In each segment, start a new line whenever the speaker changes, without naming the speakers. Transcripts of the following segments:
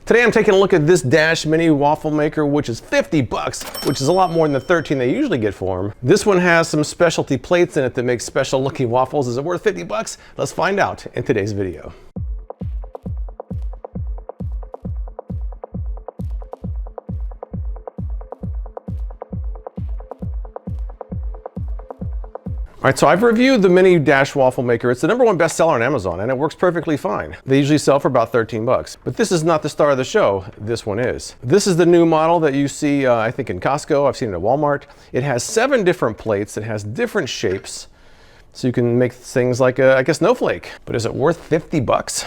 Today I'm taking a look at this Dash Mini waffle maker, which is 50 bucks, which is a lot more than the 13 they usually get for them. This one has some specialty plates in it that make special looking waffles. Is it worth 50 bucks? Let's find out in today's video. All right, so I've reviewed the Mini Dash Waffle Maker. It's the #1 bestseller on Amazon, and it works perfectly fine. They usually sell for about 13 bucks. But this is not the star of the show. This one is. This is the new model that you see, I think, in Costco. I've seen it at Walmart. It has 7 different plates. It has different shapes. So you can make things like a snowflake. But is it worth 50 bucks?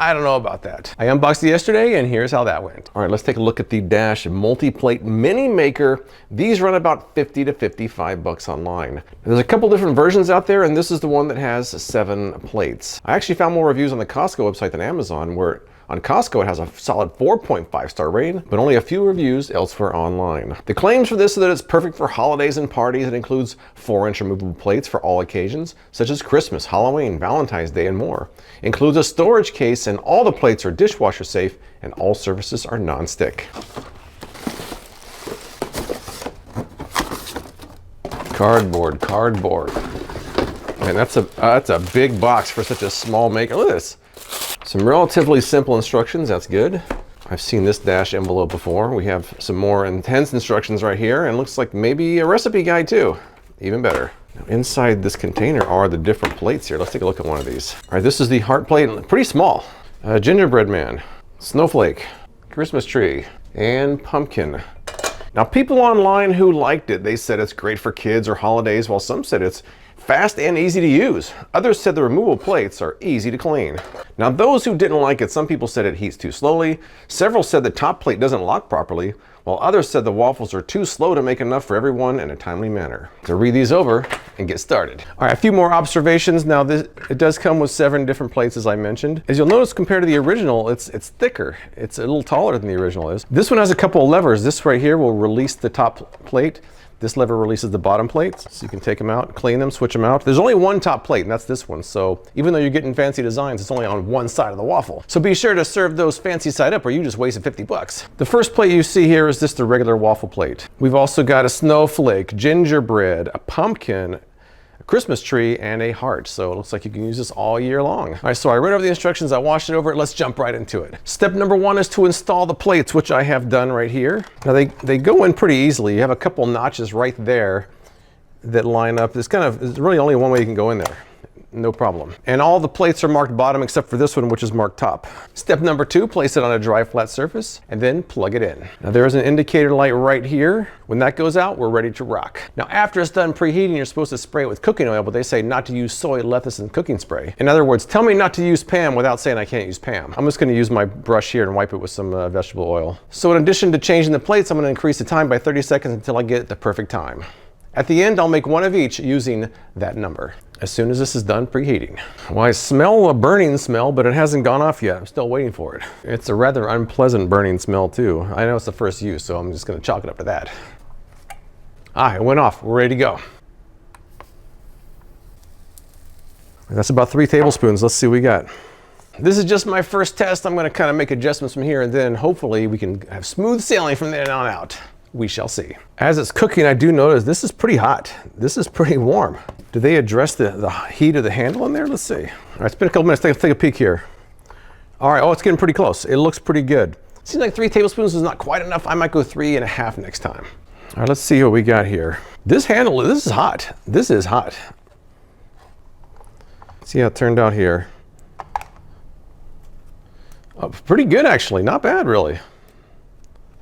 I don't know about that. I unboxed it yesterday, and here's how that went. All right, let's take a look at the Dash Multi-Plate Mini Maker. These run about 50 to 55 bucks online. There's a couple different versions out there, and this is the one that has 7 plates. I actually found more reviews on the Costco website than Amazon, where on Costco it has a solid 4.5 star rating, but only a few reviews elsewhere online. The claims for this are that it's perfect for holidays and parties. It includes 4-inch removable plates for all occasions, such as Christmas, Halloween, Valentine's Day, and more. Includes a storage case, and all the plates are dishwasher safe, and all surfaces are non-stick. Cardboard. Man, that's a big box for such a small maker. Look at this. Some relatively simple instructions, that's good. I've seen this Dash envelope before. We have some more intense instructions right here, and looks like maybe a recipe guide too. Even better. Now, inside this container are the different plates here. Let's take a look at one of these. All right, this is the heart plate, pretty small. Gingerbread Man, Snowflake, Christmas tree, and pumpkin. Now, people online who liked it, they said it's great for kids or holidays, while some said it's fast and easy to use. Others said the removable plates are easy to clean. Now, those who didn't like it, some people said it heats too slowly. Several said the top plate doesn't lock properly, while others said the waffles are too slow to make enough for everyone in a timely manner. To read these over and get started. All right, a few more observations. Now, it does come with 7 different plates, as I mentioned. As you'll notice, compared to the original, it's thicker. It's a little taller than the original is. This one has a couple of levers. This right here will release the top plate. This lever releases the bottom plates, so you can take them out, clean them, switch them out. There's only one top plate, and that's this one. So even though you're getting fancy designs, it's only on one side of the waffle. So be sure to serve those fancy side up, or you just wasted 50 bucks. The first plate you see here is just the regular waffle plate. We've also got a snowflake, gingerbread, a pumpkin, a Christmas tree, and a heart. So it looks like you can use this all year long. All right, so I read over the instructions, I washed it over. Let's jump right into it. Step number 1 is to install the plates, which I have done right here. Now they go in pretty easily. You have a couple notches right there that line up. There's really only one way you can go in there. No problem. And all the plates are marked bottom except for this one, which is marked top. Step number 2, place it on a dry flat surface and then plug it in. Now there is an indicator light right here. When that goes out, we're ready to rock. Now after it's done preheating, you're supposed to spray it with cooking oil, but they say not to use soy, lecithin cooking spray. In other words, tell me not to use Pam without saying I can't use Pam. I'm just gonna use my brush here and wipe it with some vegetable oil. So in addition to changing the plates, I'm gonna increase the time by 30 seconds until I get the perfect time. At the end, I'll make one of each using that number as soon as this is done preheating. Well, I smell a burning smell, but it hasn't gone off yet. I'm still waiting for it. It's a rather unpleasant burning smell too. I know it's the first use, so I'm just gonna chalk it up to that. Ah, it went off. We're ready to go. That's about 3 tablespoons. Let's see what we got. This is just my first test. I'm gonna kind of make adjustments from here, and then hopefully we can have smooth sailing from then on out. We shall see. As it's cooking, I do notice this is pretty hot. This is pretty warm. Do they address the heat of the handle in there? Let's see. All right, it's been a couple minutes. Let's take a peek here. All right, oh, it's getting pretty close. It looks pretty good. Seems like 3 tablespoons is not quite enough. I might go 3.5 next time. All right, let's see what we got here. This handle, this is hot. This is hot. Let's see how it turned out here. Oh, pretty good, actually. Not bad, really.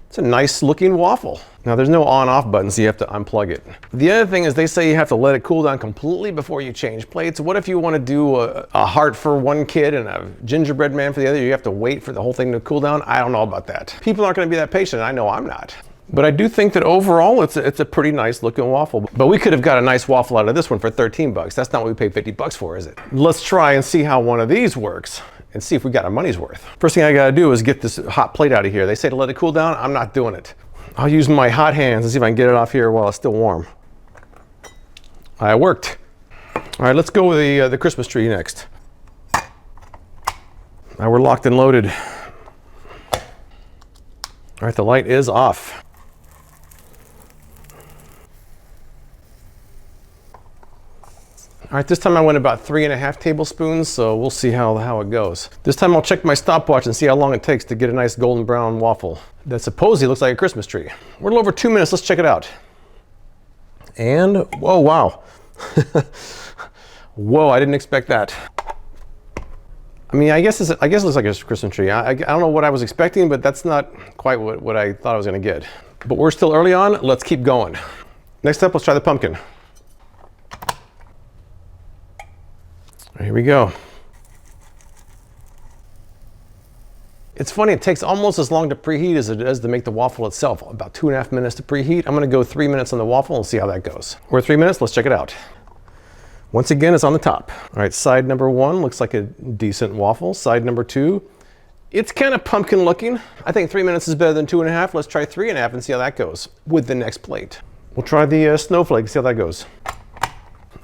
It's a nice looking waffle. Now there's no on-off button, so you have to unplug it. The other thing is they say you have to let it cool down completely before you change plates. What if you want to do a heart for one kid and a gingerbread man for the other? You have to wait for the whole thing to cool down? I don't know about that. People aren't going to be that patient. I know I'm not. But I do think that overall it's a pretty nice looking waffle. But we could have got a nice waffle out of this one for 13 bucks. That's not what we paid 50 bucks for, is it? Let's try and see how one of these works and see if we got our money's worth. First thing I gotta do is get this hot plate out of here. They say to let it cool down. I'm not doing it. I'll use my hot hands and see if I can get it off here while it's still warm. It worked. All right, let's go with the Christmas tree next. Now we're locked and loaded. All right, the light is off. All right, this time I went about 3½ tablespoons, so we'll see how it goes. This time I'll check my stopwatch and see how long it takes to get a nice golden brown waffle that supposedly looks like a Christmas tree. We're a little over 2 minutes, let's check it out. And, whoa, wow. Whoa, I didn't expect that. I mean, I guess it looks like a Christmas tree. I don't know what I was expecting, but that's not quite what I thought I was gonna get. But we're still early on, let's keep going. Next up, let's try the pumpkin. Here we go. It's funny, it takes almost as long to preheat as it does to make the waffle itself. About 2½ minutes to preheat. I'm gonna go 3 minutes on the waffle and see how that goes. We're at 3 minutes, let's check it out. Once again, it's on the top. All right, side number 1 looks like a decent waffle. Side number 2, it's kind of pumpkin looking. I think 3 minutes is better than 2½. Let's try 3½ and see how that goes with the next plate. We'll try the snowflake and see how that goes.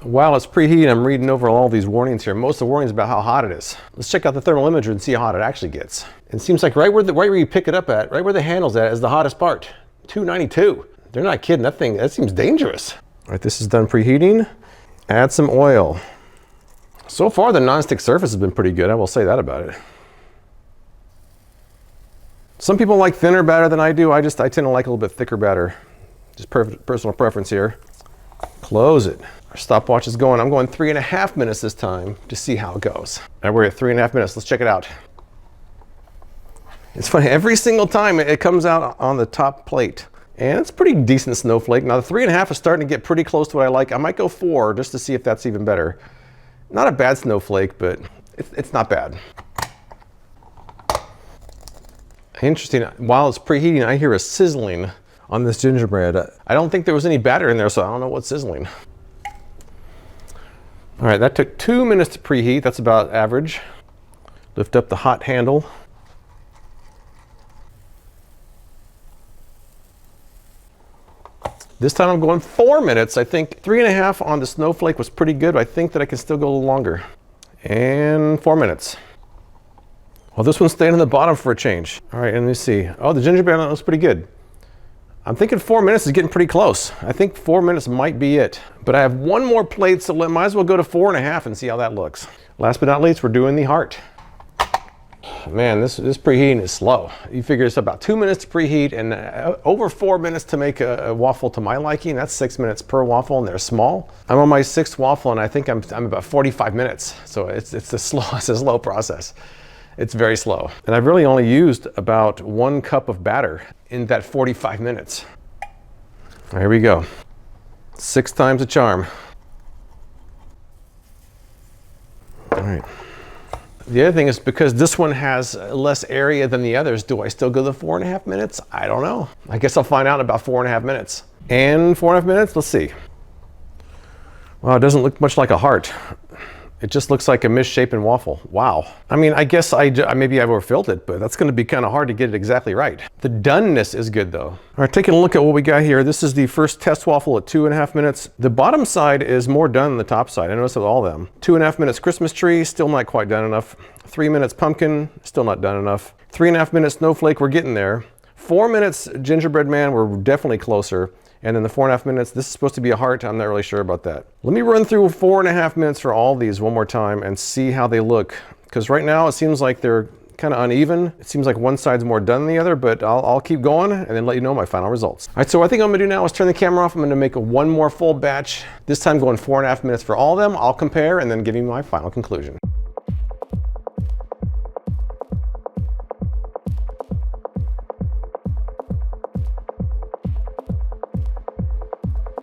While it's preheating, I'm reading over all these warnings here. Most of the warnings about how hot it is. Let's check out the thermal imager and see how hot it actually gets. It seems like right where you pick it up at, right where the handle's at, is the hottest part. 292. They're not kidding. That seems dangerous. All right, this is done preheating. Add some oil. So far, the nonstick surface has been pretty good. I will say that about it. Some people like thinner batter than I do. I tend to like a little bit thicker batter. Just personal preference here. Close it. Our stopwatch is going. I'm going 3½ minutes this time to see how it goes. All right, we're at 3½ minutes. Let's check it out. It's funny, every single time it comes out on the top plate. And it's pretty decent snowflake. Now the 3½ is starting to get pretty close to what I like. I might go 4 just to see if that's even better. Not a bad snowflake, but it's not bad. Interesting, while it's preheating, I hear a sizzling on this gingerbread. I don't think there was any batter in there, so I don't know what's sizzling. All right, that took 2 minutes to preheat. That's about average. Lift up the hot handle. This time I'm going 4 minutes. I think 3½ on the snowflake was pretty good. I think that I can still go a little longer. And 4 minutes. Well, this one's staying in the bottom for a change. All right, and let's see. Oh, the gingerbread looks pretty good. I'm thinking 4 minutes is getting pretty close. I think 4 minutes might be it. But I have one more plate, so might as well go to 4½ and see how that looks. Last but not least, we're doing the heart. Man, this preheating is slow. You figure it's about 2 minutes to preheat and over 4 minutes to make a waffle to my liking. That's 6 minutes per waffle, and they're small. I'm on my 6th waffle, and I think I'm about 45 minutes. So it's a slow process. It's very slow. And I've really only used about 1 cup of batter in that 45 minutes. Here we go. 6 times a charm. All right. The other thing is, because this one has less area than the others, do I still go the 4½ minutes? I don't know. I guess I'll find out in about 4½ minutes. And 4½ minutes, let's see. Well, it doesn't look much like a heart. It just looks like a misshapen waffle. Wow. I mean, I guess maybe I've overfilled it, but that's gonna be kind of hard to get it exactly right. The doneness is good though. All right, taking a look at what we got here. This is the first test waffle at 2½ minutes. The bottom side is more done than the top side. I noticed with all of them. 2½ minutes Christmas tree, still not quite done enough. 3 minutes pumpkin, still not done enough. 3½ minutes snowflake, we're getting there. 4 minutes gingerbread man, we're definitely closer. And then the 4½ minutes, this is supposed to be a heart. I'm not really sure about that. Let me run through 4½ minutes for all these one more time and see how they look. Because right now it seems like they're kind of uneven. It seems like one side's more done than the other, but I'll keep going and then let you know my final results. All right, so what I think I'm gonna do now is turn the camera off. I'm gonna make one more full batch. This time going 4½ minutes for all of them. I'll compare and then give you my final conclusion.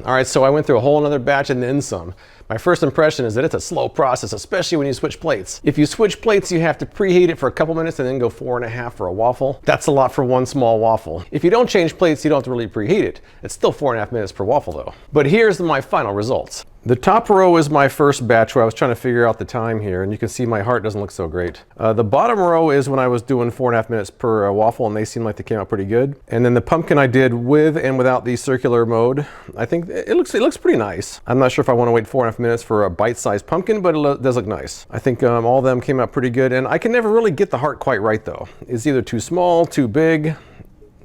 All right, so I went through a whole another batch and then some. My first impression is that it's a slow process, especially when you switch plates. If you switch plates, you have to preheat it for a couple minutes and then go 4½ for a waffle. That's a lot for one small waffle. If you don't change plates, you don't have to really preheat it. It's still 4½ minutes per waffle though. But here's my final results. The top row is my first batch where I was trying to figure out the time here, and you can see my heart doesn't look so great. The bottom row is when I was doing 4½ minutes per waffle, and they seem like they came out pretty good. And then the pumpkin I did with and without the circular mode. I think it looks pretty nice. I'm not sure if I want to wait 4½ minutes for a bite-sized pumpkin, but it does look nice. I think all of them came out pretty good, and I can never really get the heart quite right though. It's either too small, too big.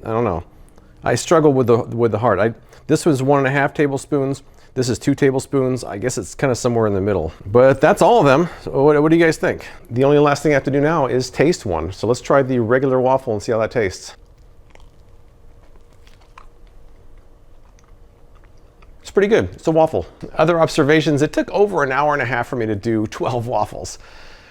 I don't know. I struggle with the heart. This was 1.5 tablespoons. This is 2 tablespoons. I guess it's kind of somewhere in the middle. But that's all of them. So what do you guys think? The only last thing I have to do now is taste one. So let's try the regular waffle and see how that tastes. It's pretty good. It's a waffle. Other observations, it took over an hour and a half for me to do 12 waffles,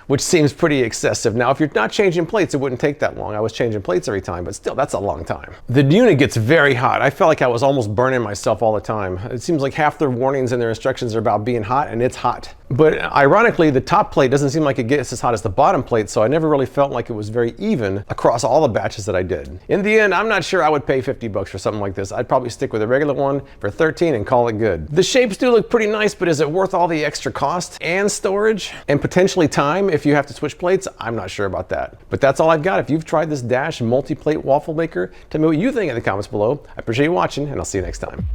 which seems pretty excessive. Now, if you're not changing plates, it wouldn't take that long. I was changing plates every time, but still, that's a long time. The unit gets very hot. I felt like I was almost burning myself all the time. It seems like half their warnings and their instructions are about being hot, and it's hot. But ironically, the top plate doesn't seem like it gets as hot as the bottom plate, so I never really felt like it was very even across all the batches that I did. In the end, I'm not sure I would pay 50 bucks for something like this. I'd probably stick with a regular one for 13 and call it good. The shapes do look pretty nice, but is it worth all the extra cost and storage and potentially time if you have to switch plates? I'm not sure about that. But that's all I've got. If you've tried this Dash multi-plate waffle maker, tell me what you think in the comments below. I appreciate you watching, and I'll see you next time.